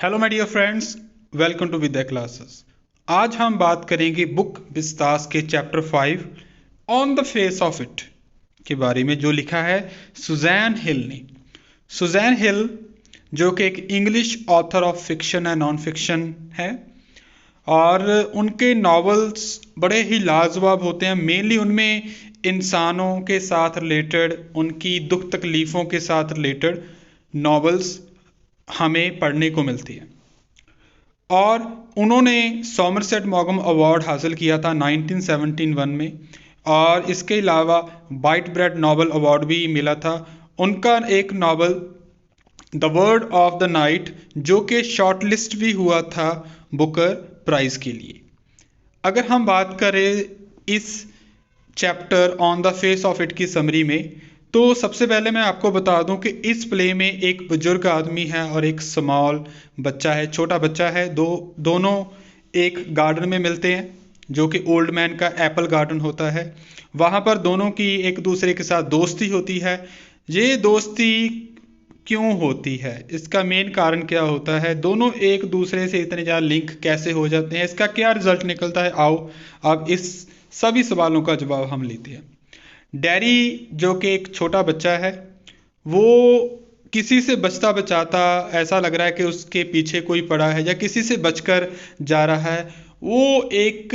Hello my dear friends, welcome to Vidya classes. आज हम बात करेंगे बुक विस्तास के chapter 5 on the face of it के बारे में, जो लिखा है सुजैन हिल ने। सुजैन हिल जो कि एक English author of fiction and non fiction है, और उनके नॉवेल्स बड़े ही लाजवाब होते हैं। मेनली उनमें इंसानों के साथ रिलेटेड, उनकी दुख तकलीफ़ों के साथ रिलेटेड नॉवेल्स हमें पढ़ने को मिलती है। और उन्होंने सॉमरसेट मॉगम अवार्ड हासिल किया था 1971 में, और इसके अलावा वाइट ब्रेड नॉवल अवार्ड भी मिला था। उनका एक novel the word of the night, जो कि शॉर्ट लिस्ट भी हुआ था बुकर प्राइज़ के लिए। अगर हम बात करें इस chapter on the face of it की समरी में, तो सबसे पहले मैं आपको बता दूं कि इस प्ले में एक बुजुर्ग आदमी है और एक स्मॉल बच्चा है, छोटा बच्चा है। दोनों एक गार्डन में मिलते हैं, जो कि ओल्ड मैन का एप्पल गार्डन होता है। वहाँ पर दोनों की एक दूसरे के साथ दोस्ती होती है। ये दोस्ती क्यों होती है, इसका मेन कारण क्या होता है, दोनों एक दूसरे से इतने ज़्यादा लिंक कैसे हो जाते हैं, इसका क्या रिजल्ट निकलता है, आओ अब इस सभी सवालों का जवाब हम लेते हैं। डैरी जो कि एक छोटा बच्चा है, वो किसी से बचता बचाता ऐसा लग रहा है कि उसके पीछे कोई पड़ा है या किसी से बचकर जा रहा है। वो एक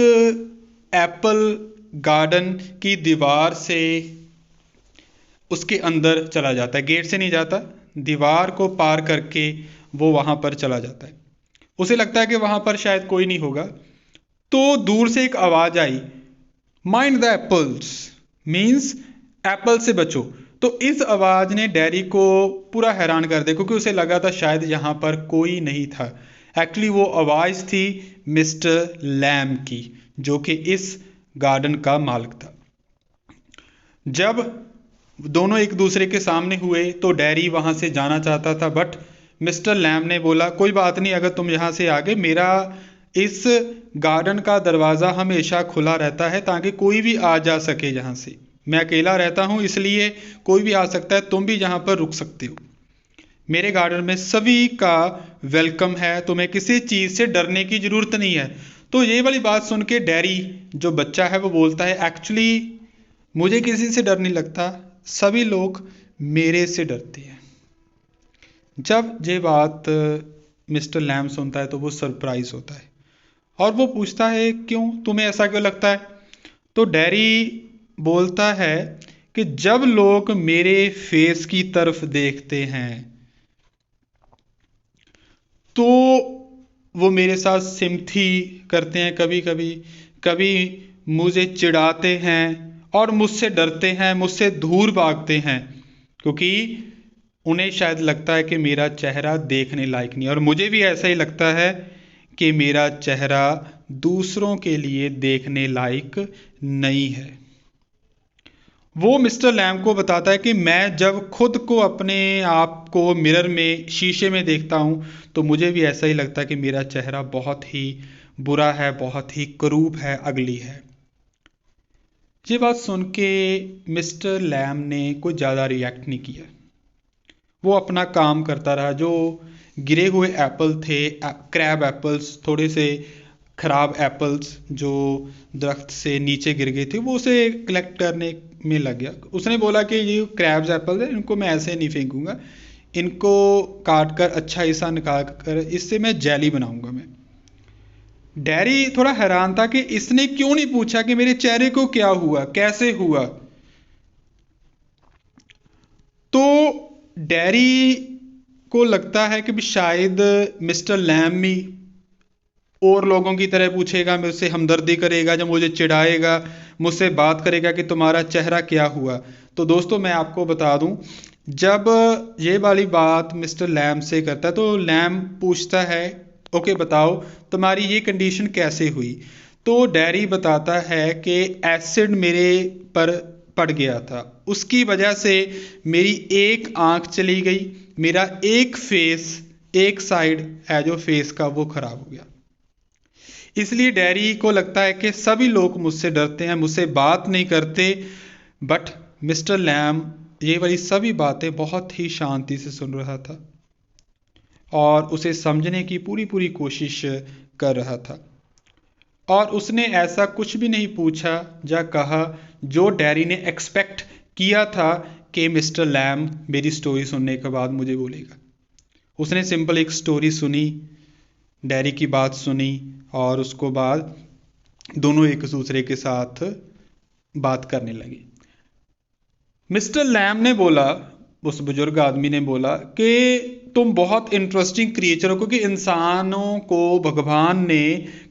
एप्पल गार्डन की दीवार से उसके अंदर चला जाता है, गेट से नहीं जाता, दीवार को पार करके वो वहाँ पर चला जाता है। उसे लगता है कि वहाँ पर शायद कोई नहीं होगा। तो दूर से एक आवाज़ आई, mind the apples, means apple से बचो। तो इस आवाज़ ने डैरी को पूरा हैरान कर दिया, क्योंकि उसे लगा था शायद यहाँ पर कोई नहीं था। एक्चुअली वो आवाज़ थी मिस्टर लैम की, जो कि इस गार्डन का मालिक था। जब दोनों एक दूसरे के सामने हुए तो डैरी वहाँ से जाना चाहता था, बट मिस्टर लैम ने बोला कोई बात नहीं, अगर तुम यहाँ से आ गए, मेरा इस गार्डन का दरवाज़ा हमेशा खुला रहता है ताकि कोई भी आ जा सके। यहाँ से मैं अकेला रहता हूँ, इसलिए कोई भी आ सकता है, तुम भी यहाँ पर रुक सकते हो। मेरे गार्डन में सभी का वेलकम है, तुम्हें किसी चीज़ से डरने की ज़रूरत नहीं है। तो ये वाली बात सुन के डैरी जो बच्चा है वो बोलता है, एक्चुअली मुझे किसी से डर नहीं लगता, सभी लोग मेरे से डरते हैं। जब ये बात मिस्टर लैम सुनता है तो वो सरप्राइज होता है, और वो पूछता है क्यों, तुम्हें ऐसा क्यों लगता है। तो डैरी बोलता है कि जब लोग मेरे फेस की तरफ देखते हैं तो वो मेरे साथ सिम्पथी करते हैं, कभी कभी कभी मुझे चिढ़ाते हैं और मुझसे डरते हैं, मुझसे दूर भागते हैं, क्योंकि उन्हें शायद लगता है कि मेरा चेहरा देखने लायक नहीं है। और मुझे भी ऐसा ही लगता है कि मेरा चेहरा दूसरों के लिए देखने लायक नहीं है। वो मिस्टर लैम को बताता है कि मैं जब खुद को, अपने आप को मिरर में, शीशे में देखता हूँ, तो मुझे भी ऐसा ही लगता है कि मेरा चेहरा बहुत ही बुरा है, बहुत ही करूब है, अगली है। ये बात सुन के मिस्टर लैम ने कुछ ज़्यादा रिएक्ट नहीं किया। वो अपना काम करता रहा। जो गिरे हुए एप्पल थे, क्रैब एप्पल्स, थोड़े से ख़राब एप्पल्स जो दरख्त से नीचे गिर गए थे, वो उसे कलेक्ट करने में लग गया। उसने बोला कि ये क्रैब्स एप्पल है, इनको मैं ऐसे नहीं फेंकूंगा, इनको काट कर अच्छा हिस्सा निकाल कर इससे मैं जेली बनाऊंगा मैं। डैरी थोड़ा हैरान था कि इसने क्यों नहीं पूछा कि मेरे चेहरे को क्या हुआ, कैसे हुआ। तो डैरी को लगता है कि शायद मिस्टर लैम भी और लोगों की तरह पूछेगा, मुझसे हमदर्दी करेगा, जब मुझे चिढ़ाएगा, मुझसे बात करेगा कि तुम्हारा चेहरा क्या हुआ। तो दोस्तों मैं आपको बता दूं, जब ये वाली बात मिस्टर लैम से करता है तो लैम पूछता है, ओके बताओ तुम्हारी ये कंडीशन कैसे हुई। तो डैरी बताता है कि एसिड मेरे पर पड़ गया था, उसकी वजह से मेरी एक आंख चली गई, मेरा एक फेस, एक साइड है जो फेस का वो खराब हो गया। इसलिए डैरी को लगता है कि सभी लोग मुझसे डरते हैं, मुझसे बात नहीं करते। बट मिस्टर लैम ये वाली सभी बातें बहुत ही शांति से सुन रहा था। और उसे समझने की पूरी पूरी कोशिश कर रहा था। और उसने ऐसा कुछ भी नहीं पूछा या कहा जो डैरी ने एक्सपेक्ट किया था कि मिस्टर लैम मेरी स्टोरी सुनने के बाद मुझे बोलेगा। उसने सिंपल एक स्टोरी सुनी, डैरी की बात सुनी, और उसको बाद दोनों एक दूसरे के साथ बात करने लगे। मिस्टर लैम ने बोला, उस बुजुर्ग आदमी ने बोला कि तुम बहुत इंटरेस्टिंग क्रिएचर हो, क्योंकि इंसानों को भगवान ने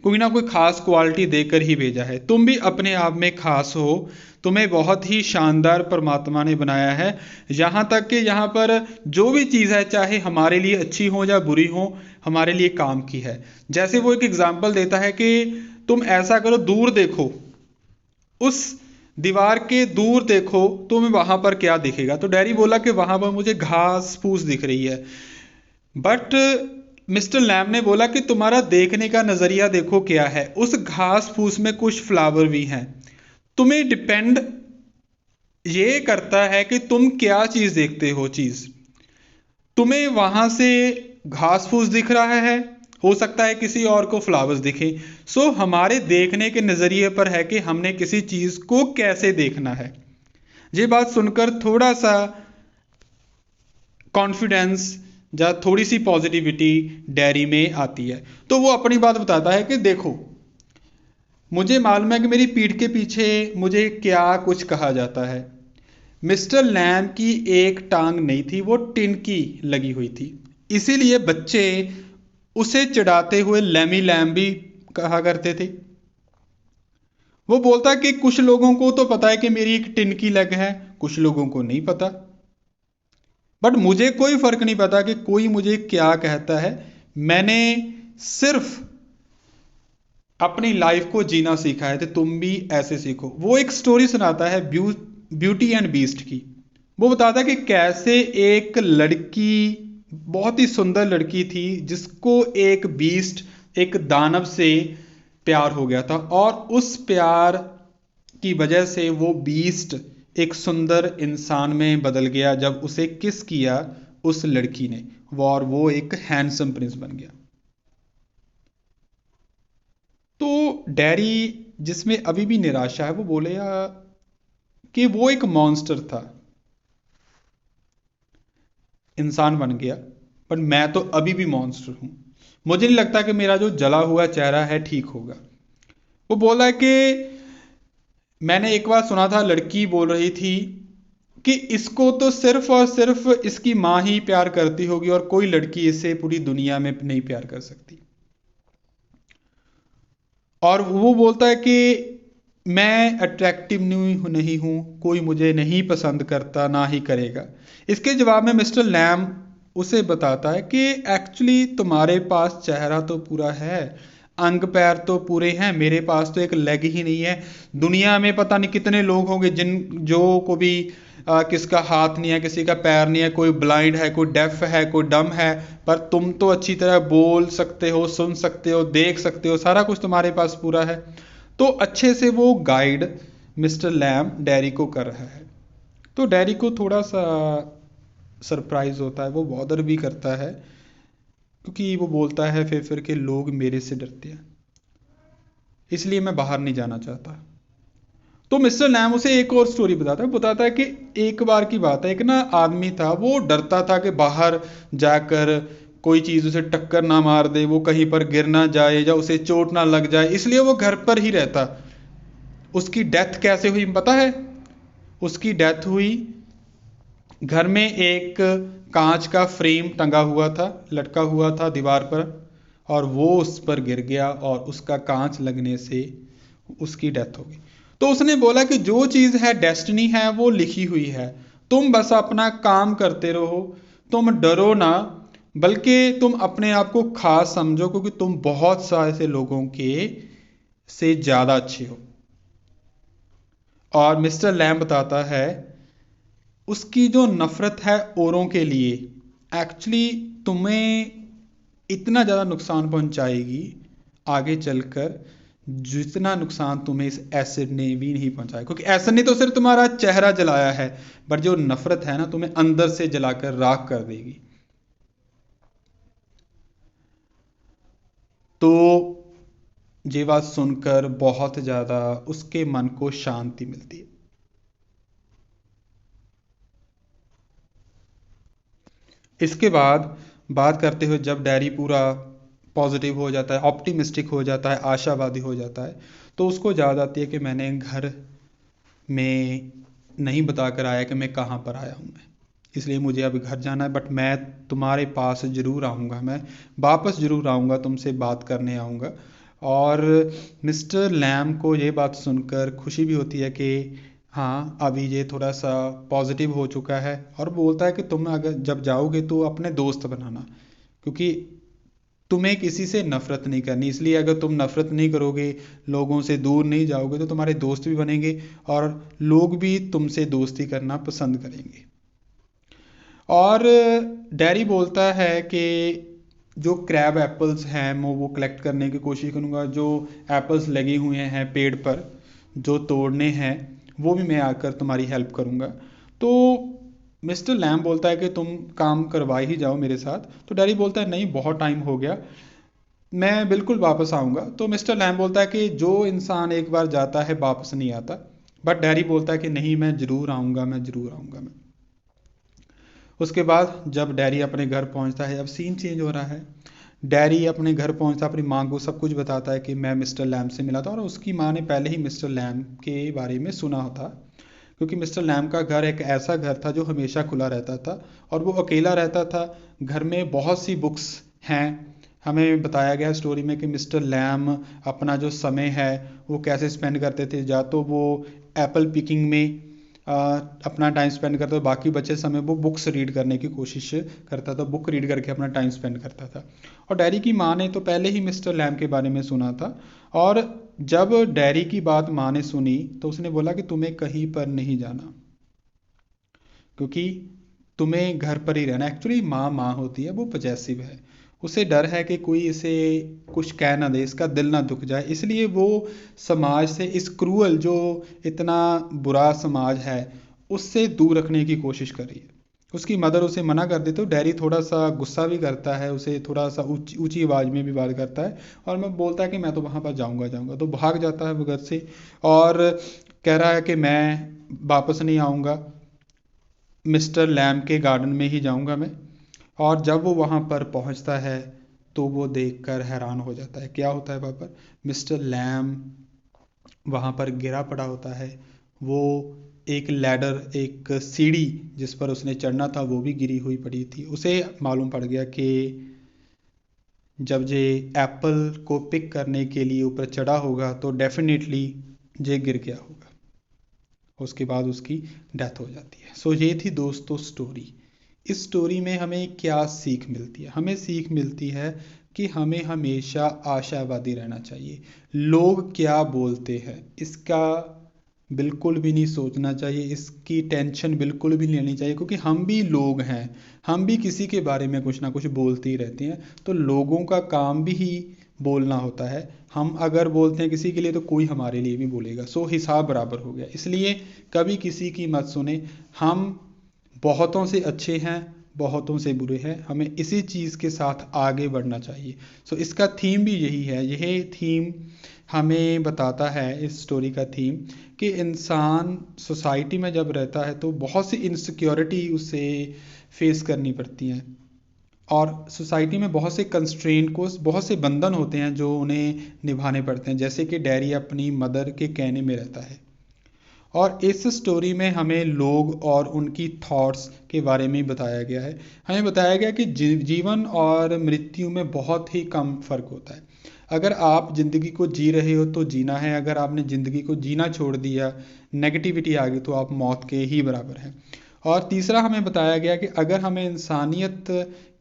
कोई ना कोई खास क्वालिटी देकर ही भेजा है। तुम भी अपने आप में खास हो, तुम्हें बहुत ही शानदार परमात्मा ने बनाया है। यहाँ तक कि यहाँ पर जो भी चीज़ है, चाहे हमारे लिए अच्छी हो या बुरी हो, हमारे लिए काम की है। जैसे वो एक एग्जाम्पल देता है कि तुम ऐसा करो, दूर देखो, उस दीवार के दूर देखो, तुम्हें वहां पर क्या दिखेगा। तो डैरी बोला कि वहां पर मुझे घास फूस दिख रही है। बट मिस्टर लैम ने बोला कि तुम्हारा देखने का नजरिया देखो क्या है। उस घास फूस में कुछ फ्लावर भी हैं। तुम्हें डिपेंड ये करता है कि तुम क्या चीज देखते हो। चीज तुम्हें वहां से घास फूस दिख रहा है, हो सकता है किसी और को फ्लावर्स दिखे। सो हमारे देखने के नजरिए पर है कि हमने किसी चीज को कैसे देखना है। ये बात सुनकर थोड़ा सा कॉन्फिडेंस या थोड़ी सी पॉजिटिविटी डैरी में आती है। तो वो अपनी बात बताता है कि देखो, मुझे मालूम है कि मेरी पीठ के पीछे मुझे क्या कुछ कहा जाता है। मिस्टर लैम की एक टांग नहीं थी, वो टिनकी लगी हुई थी। इसीलिए बच्चे उसे चिढ़ाते हुए लैमी लैम भी कहा करते थे। वो बोलता कि कुछ लोगों को तो पता है कि मेरी एक टिनकी लेग है, कुछ लोगों को नहीं पता। बट मुझे कोई फर्क नहीं पता कि कोई मुझे क्या कहता है। मैंने सिर्फ अपनी लाइफ को जीना सीखा है, तो तुम भी ऐसे सीखो। वो एक स्टोरी सुनाता है ब्यूटी एंड बीस्ट की। वो बताता है कि कैसे एक लड़की, बहुत ही सुंदर लड़की थी, जिसको एक बीस्ट, एक दानव से प्यार हो गया था। और उस प्यार की वजह से वो बीस्ट एक सुंदर इंसान में बदल गया जब उसे किस किया उस लड़की ने, और वो एक हैंडसम प्रिंस बन गया। तो डैरी, जिसमें अभी भी निराशा है, वो बोले कि वो एक मॉन्स्टर था, इंसान बन गया, पर मैं तो अभी भी मॉन्स्टर हूं। मुझे नहीं लगता कि मेरा जो जला हुआ चेहरा है ठीक होगा। वो बोला कि मैंने एक बार सुना था, लड़की बोल रही थी कि इसको तो सिर्फ और सिर्फ इसकी माँ ही प्यार करती होगी, और कोई लड़की इसे पूरी दुनिया में नहीं प्यार कर सकती। और वो बोलता है कि मैं अट्रैक्टिव नहीं हूं, कोई मुझे नहीं पसंद करता, ना ही करेगा। इसके जवाब में मिस्टर लैम उसे बताता है कि एक्चुअली तुम्हारे पास चेहरा तो पूरा है, अंग पैर तो पूरे हैं, मेरे पास तो एक लेग ही नहीं है। दुनिया में पता नहीं कितने लोग होंगे जिन जो को भी किसका हाथ नहीं है, किसी का पैर नहीं है, कोई ब्लाइंड है, कोई डेफ है, कोई डम है, पर तुम तो अच्छी तरह बोल सकते हो, सुन सकते हो, देख सकते हो, सारा कुछ तुम्हारे पास पूरा है। तो अच्छे से वो गाइड मिस्टर लैम डैरी को कर रहा है। तो डैरी को थोड़ा सा सरप्राइज होता है, वो बॉदर भी करता है, क्योंकि वो बोलता है फिर के लोग मेरे से डरते हैं, इसलिए मैं बाहर नहीं जाना चाहता। तो मिस्टर लैम उसे एक और स्टोरी बताता है कि एक बार की बात है, एक ना आदमी था, वो डरता था कि बाहर जाकर कोई चीज उसे टक्कर ना मार दे, वो कहीं पर गिर ना जाए या उसे चोट ना लग जाए, इसलिए वो घर पर ही रहता। उसकी डेथ कैसे हुई पता है? उसकी डेथ हुई, घर में एक कांच का फ्रेम टंगा हुआ था, लटका हुआ था दीवार पर, और वो उस पर गिर गया और उसका कांच लगने से उसकी डेथ हो गई। तो उसने बोला कि जो चीज है डेस्टिनी है, वो लिखी हुई है, तुम बस अपना काम करते रहो, तुम डरो ना, बल्कि तुम अपने आप को खास समझो, क्योंकि तुम बहुत सारे ऐसे लोगों के से ज्यादा अच्छे हो। और मिस्टर लैम बताता है उसकी जो नफरत है औरों के लिए, एक्चुअली तुम्हें इतना ज़्यादा नुकसान पहुंचाएगी आगे चलकर, जितना नुकसान तुम्हें इस एसिड ने भी नहीं पहुंचाया। क्योंकि एसिड ने तो सिर्फ तुम्हारा चेहरा जलाया है, बट जो नफरत है ना, तुम्हें अंदर से जलाकर राख कर देगी। तो ये बात सुनकर बहुत ज़्यादा उसके मन को शांति मिलती है। इसके बाद बात करते हुए जब डैरी पूरा पॉजिटिव हो जाता है, ऑप्टिमिस्टिक हो जाता है, आशावादी हो जाता है, तो उसको याद आती है कि मैंने घर में नहीं बता कर आया कि मैं कहाँ पर आया हूँ, मैं इसलिए मुझे अब घर जाना है, बट मैं तुम्हारे पास ज़रूर आऊँगा, मैं वापस ज़रूर आऊँगा, तुमसे बात करने आऊँगा। और मिस्टर लैम को ये बात सुनकर खुशी भी होती है कि हाँ, अभी ये थोड़ा सा पॉजिटिव हो चुका है, और बोलता है कि तुम अगर जब जाओगे तो अपने दोस्त बनाना, क्योंकि तुम्हें किसी से नफरत नहीं करनी, इसलिए अगर तुम नफरत नहीं करोगे, लोगों से दूर नहीं जाओगे, तो तुम्हारे दोस्त भी बनेंगे और लोग भी तुमसे दोस्ती करना पसंद करेंगे। और डैरी बोलता है कि जो क्रैब एप्पल्स हैं मैं वो कलेक्ट करने की कोशिश करूँगा, जो एप्पल्स लगे हुए हैं पेड़ पर जो तोड़ने हैं वो भी मैं आकर तुम्हारी हेल्प करूँगा। तो मिस्टर लैम बोलता है कि तुम काम करवा ही जाओ मेरे साथ। तो डैरी बोलता है नहीं, बहुत टाइम हो गया, मैं बिल्कुल वापस आऊँगा। तो मिस्टर लैम बोलता है कि जो इंसान एक बार जाता है वापस नहीं आता, बट डैरी बोलता है कि नहीं, मैं ज़रूर आऊँगा, मैं ज़रूर आऊँगा मैं। उसके बाद जब डैरी अपने घर पहुंचता है, अब सीन चेंज हो रहा है। डैरी अपने घर पहुंचता अपनी माँ को सब कुछ बताता है कि मैं मिस्टर लैम से मिला था, और उसकी माँ ने पहले ही मिस्टर लैम के बारे में सुना था, क्योंकि मिस्टर लैम का घर एक ऐसा घर था जो हमेशा खुला रहता था और वो अकेला रहता था। घर में बहुत सी बुक्स हैं। हमें बताया गया स्टोरी में कि मिस्टर लैम अपना जो समय है वो कैसे स्पेंड करते थे, या तो वो एप्पल पिकिंग में अपना टाइम स्पेंड करता था, बाकी बचे समय वो बुक्स रीड करने की कोशिश करता था, बुक रीड करके अपना टाइम स्पेंड करता था। और डैरी की माँ ने तो पहले ही मिस्टर लैम के बारे में सुना था, और जब डैरी की बात माँ ने सुनी तो उसने बोला कि तुम्हें कहीं पर नहीं जाना, क्योंकि तुम्हें घर पर ही रहना। एक्चुअली माँ माँ होती है, वो पजेसिव है, उसे डर है कि कोई इसे कुछ कह ना दे, इसका दिल ना दुख जाए, इसलिए वो समाज से, इस क्रूअल जो इतना बुरा समाज है उससे दूर रखने की कोशिश कर रही है। उसकी मदर उसे मना कर देती, तो डैरी थोड़ा सा गुस्सा भी करता है, उसे थोड़ा सा ऊंची ऊंची आवाज़ में भी बात करता है, और मैं बोलता है कि मैं तो वहाँ पर जाऊँगा जाऊँगा, तो भाग जाता है वो घर से और कह रहा है कि मैं वापस नहीं आऊँगा, मिस्टर लैम के गार्डन में ही जाऊंगा मैं। और जब वो वहाँ पर पहुँचता है तो वो देखकर हैरान हो जाता है। क्या होता है वहाँ पर? मिस्टर लैम वहाँ पर गिरा पड़ा होता है। वो एक लैडर, एक सीढ़ी जिस पर उसने चढ़ना था वो भी गिरी हुई पड़ी थी। उसे मालूम पड़ गया कि जब ये एप्पल को पिक करने के लिए ऊपर चढ़ा होगा तो डेफिनेटली ये गिर गया होगा। उसके बाद उसकी डेथ हो जाती है। सो ये थी दोस्तों स्टोरी। इस स्टोरी में हमें क्या सीख मिलती है? हमें सीख मिलती है कि हमें हमेशा आशावादी रहना चाहिए। लोग क्या बोलते हैं इसका बिल्कुल भी नहीं सोचना चाहिए, इसकी टेंशन बिल्कुल भी नहीं लेनी चाहिए, क्योंकि हम भी लोग हैं, हम भी किसी के बारे में कुछ ना कुछ बोलते ही रहते हैं। तो लोगों का काम भी ही बोलना होता है। हम अगर बोलते हैं किसी के लिए तो कोई हमारे लिए भी बोलेगा। सो हिसाब बराबर हो गया। इसलिए कभी किसी की मत सुने। हम बहुतों से अच्छे हैं, बहुतों से बुरे हैं, हमें इसी चीज़ के साथ आगे बढ़ना चाहिए। सो इसका थीम भी यही है। यही थीम हमें बताता है, इस स्टोरी का थीम, कि इंसान सोसाइटी में जब रहता है तो बहुत सी इनसिक्योरिटी उसे फेस करनी पड़ती हैं, और सोसाइटी में बहुत से कंस्ट्रेंट को, बहुत से बंधन होते हैं जो उन्हें निभाने पड़ते हैं, जैसे कि डैरी अपनी मदर के कहने में रहता है। और इस स्टोरी में हमें लोग और उनकी थॉट्स के बारे में बताया गया है। हमें बताया गया कि जीवन और मृत्यु में बहुत ही कम फर्क होता है। अगर आप ज़िंदगी को जी रहे हो तो जीना है, अगर आपने ज़िंदगी को जीना छोड़ दिया, नेगेटिविटी आ गई, तो आप मौत के ही बराबर हैं। और तीसरा हमें बताया गया कि अगर हमें इंसानियत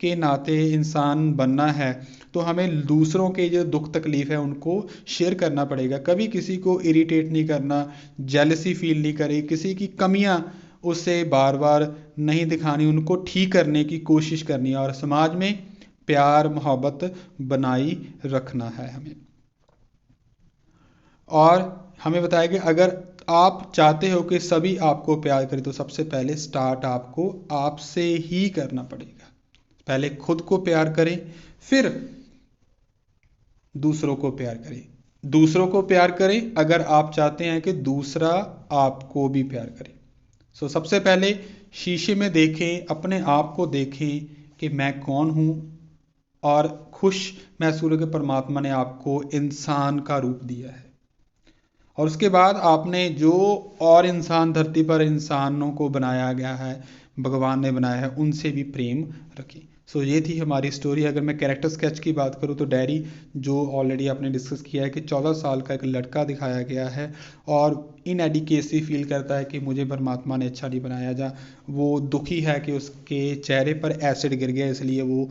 के नाते इंसान बनना है तो हमें दूसरों के जो दुख तकलीफ़ है उनको शेयर करना पड़ेगा। कभी किसी को इरिटेट नहीं करना, जेलसी फील नहीं करी, किसी की कमियां उसे बार बार नहीं दिखानी, उनको ठीक करने की कोशिश करनी है, और समाज में प्यार मोहब्बत बनाई रखना है हमें। और हमें बताया कि अगर आप चाहते हो कि सभी आपको प्यार करें तो सबसे पहले स्टार्ट आपको आपसे ही करना पड़ेगा। पहले खुद को प्यार करें, फिर दूसरों को प्यार करें। दूसरों को प्यार करें अगर आप चाहते हैं कि दूसरा आपको भी प्यार करे। सबसे पहले शीशे में देखें, अपने आप को देखें कि मैं कौन हूँ, और खुश महसूस हो कि परमात्मा ने आपको इंसान का रूप दिया है। और उसके बाद आपने जो और इंसान धरती पर इंसानों को बनाया गया है, भगवान ने बनाया है, उनसे भी प्रेम रखें। ये थी हमारी स्टोरी। अगर मैं कैरेक्टर स्केच की बात करूँ तो डैरी, जो ऑलरेडी आपने डिस्कस किया है कि 14 साल का एक लड़का दिखाया गया है और इनएडिकेसी फील करता है कि मुझे परमात्मा ने अच्छा नहीं बनाया, जा वो दुखी है कि उसके चेहरे पर एसिड गिर गया, इसलिए वो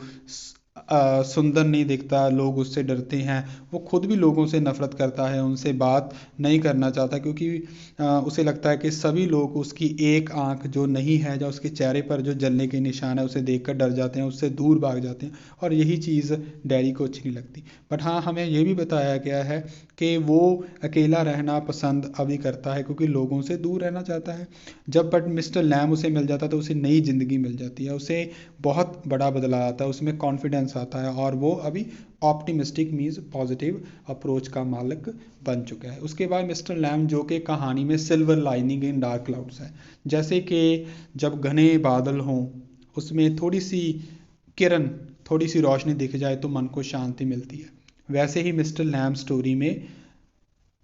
सुंदर नहीं दिखता, लोग उससे डरते हैं, वो खुद भी लोगों से नफरत करता है, उनसे बात नहीं करना चाहता, क्योंकि उसे लगता है कि सभी लोग उसकी एक आंख जो नहीं है, या उसके चेहरे पर जो जलने के निशान है, उसे देखकर डर जाते हैं, उससे दूर भाग जाते हैं, और यही चीज़ डैरी को अच्छी नहीं लगती। बट हाँ, हमें ये भी बताया गया है कि वो अकेला रहना पसंद अभी करता है, क्योंकि लोगों से दूर रहना चाहता है। जब बट मिस्टर लैम उसे मिल जाता है तो उसे नई ज़िंदगी मिल जाती है, उसे बहुत बड़ा बदलाव आता है, उसमें कॉन्फिडेंस आता है, और वो अभी ऑप्टिमिस्टिक मीन्स पॉजिटिव अप्रोच का मालिक बन चुका है। उसके बाद मिस्टर लैम, जो कि कहानी में silver lining in dark clouds है, जैसे कि जब घने बादल हों, उसमें थोड़ी सी किरण, थोड़ी सी रोशनी दिख जाए तो मन को शांति मिलती है, वैसे ही मिस्टर लैम स्टोरी में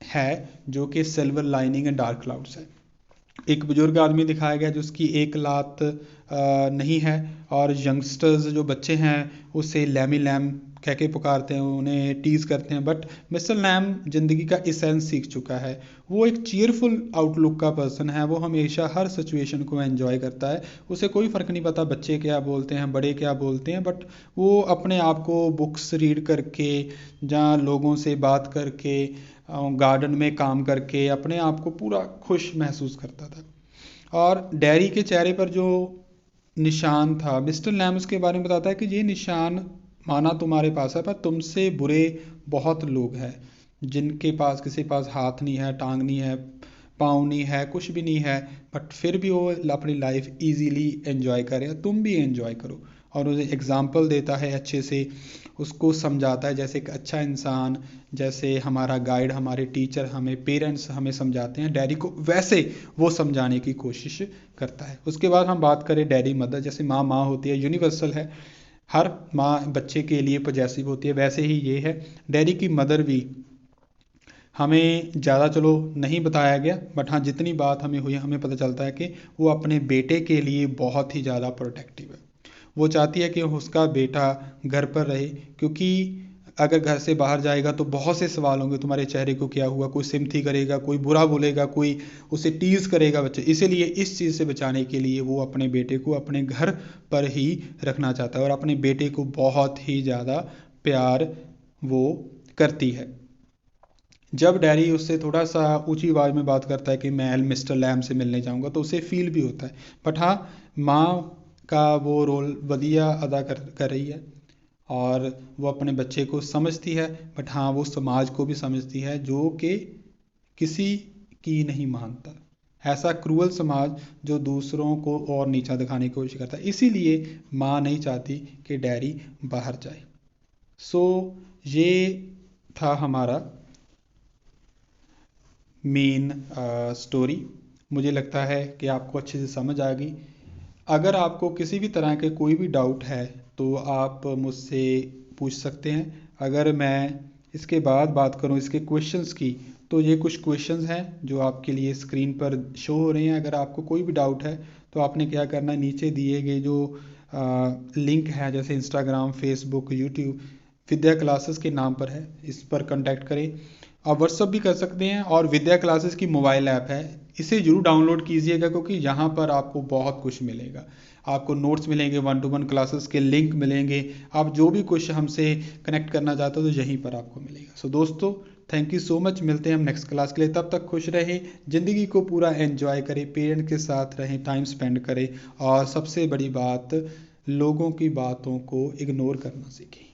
है, जो कि silver lining in dark clouds है। एक बुजुर्ग आदमी दिखाया गया जिसकी एक लात नहीं है, और यंगस्टर्स जो बच्चे हैं उसे लैमी लैम कह के पुकारते हैं, उन्हें टीज करते हैं। बट मिस्टर लैम जिंदगी का इसेंस सीख चुका है, वो एक चीयरफुल आउटलुक का पर्सन है, वो हमेशा हर सिचुएशन को एंजॉय करता है, उसे कोई फ़र्क नहीं पता बच्चे क्या बोलते हैं, बड़े क्या बोलते हैं, बट वो अपने आप को बुक्स रीड करके, जहाँ लोगों से बात करके, गार्डन में काम करके अपने आप को पूरा खुश महसूस करता था। और डैरी के चेहरे पर जो निशान था, मिस्टर लैम उसके बारे में बताता है कि ये निशान माना तुम्हारे पास है, पर तुमसे बुरे बहुत लोग हैं जिनके पास, किसी पास हाथ नहीं है, टांग नहीं है, पाँव नहीं है, कुछ भी नहीं है, बट फिर भी वो अपनी लाइफ इजीली एंजॉय करे, तुम भी एंजॉय करो। और उसे एग्जाम्पल देता है अच्छे से, उसको समझाता है जैसे एक अच्छा इंसान, जैसे हमारा गाइड, हमारे टीचर, हमें पेरेंट्स हमें समझाते हैं, डैडी को वैसे वो समझाने की कोशिश करता है। उसके बाद हम बात करें डैडी मदर, जैसे माँ माँ होती है, यूनिवर्सल है, हर माँ बच्चे के लिए पॉजेसिव होती है, वैसे ही ये है। डैडी की मदर भी हमें ज़्यादा चलो नहीं बताया गया, बट हाँ जितनी बात हमें हुई, हमें पता चलता है कि वो अपने बेटे के लिए बहुत ही ज़्यादा प्रोटेक्टिव है। वो चाहती है कि उसका बेटा घर पर रहे, क्योंकि अगर घर से बाहर जाएगा तो बहुत से सवाल होंगे, तुम्हारे चेहरे को क्या हुआ, कोई सिम्पथी करेगा, कोई बुरा बोलेगा, कोई उसे टीज करेगा बच्चे, इसीलिए इस चीज़ से बचाने के लिए वो अपने बेटे को अपने घर पर ही रखना चाहता है, और अपने बेटे को बहुत ही ज़्यादा प्यार वो करती है। जब डैरी उससे थोड़ा सा ऊंची आवाज़ में बात करता है कि मैं मिस्टर लैम से मिलने जाऊंगा, तो उसे फील भी होता है। बट हाँ, माँ का वो रोल बढ़िया अदा कर रही है, और वो अपने बच्चे को समझती है, बट हाँ वो समाज को भी समझती है, जो कि किसी की नहीं मानता, ऐसा क्रूअल समाज जो दूसरों को और नीचा दिखाने की कोशिश करता है, इसीलिए माँ नहीं चाहती कि डैरी बाहर जाए। ये था हमारा मेन स्टोरी। मुझे लगता है कि आपको अच्छे से समझ आ गई। अगर आपको किसी भी तरह के कोई भी डाउट है तो आप मुझसे पूछ सकते हैं। अगर मैं इसके बाद बात करूं इसके क्वेश्चंस की, तो ये कुछ क्वेश्चंस हैं जो आपके लिए स्क्रीन पर शो हो रहे हैं। अगर आपको कोई भी डाउट है तो आपने क्या करना है, नीचे दिए गए जो लिंक है, जैसे इंस्टाग्राम, फेसबुक, यूट्यूब, विद्या क्लासेस के नाम पर है, इस पर कांटेक्ट करें। आप व्हाट्सअप भी कर सकते हैं, और विद्या क्लासेस की मोबाइल ऐप है, इसे जरूर डाउनलोड कीजिएगा, क्योंकि यहाँ पर आपको बहुत कुछ मिलेगा। आपको नोट्स मिलेंगे, 1-to-1 क्लासेस के लिंक मिलेंगे, आप जो भी कुछ हमसे कनेक्ट करना चाहते हो तो यहीं पर आपको मिलेगा। दोस्तों, थैंक यू सो मच। मिलते हैं हम नेक्स्ट क्लास के लिए, तब तक खुश रहें, ज़िंदगी को पूरा एंजॉय करें, पेरेंट्स के साथ रहें, टाइम स्पेंड करें, और सबसे बड़ी बात, लोगों की बातों को इग्नोर करना सीखें।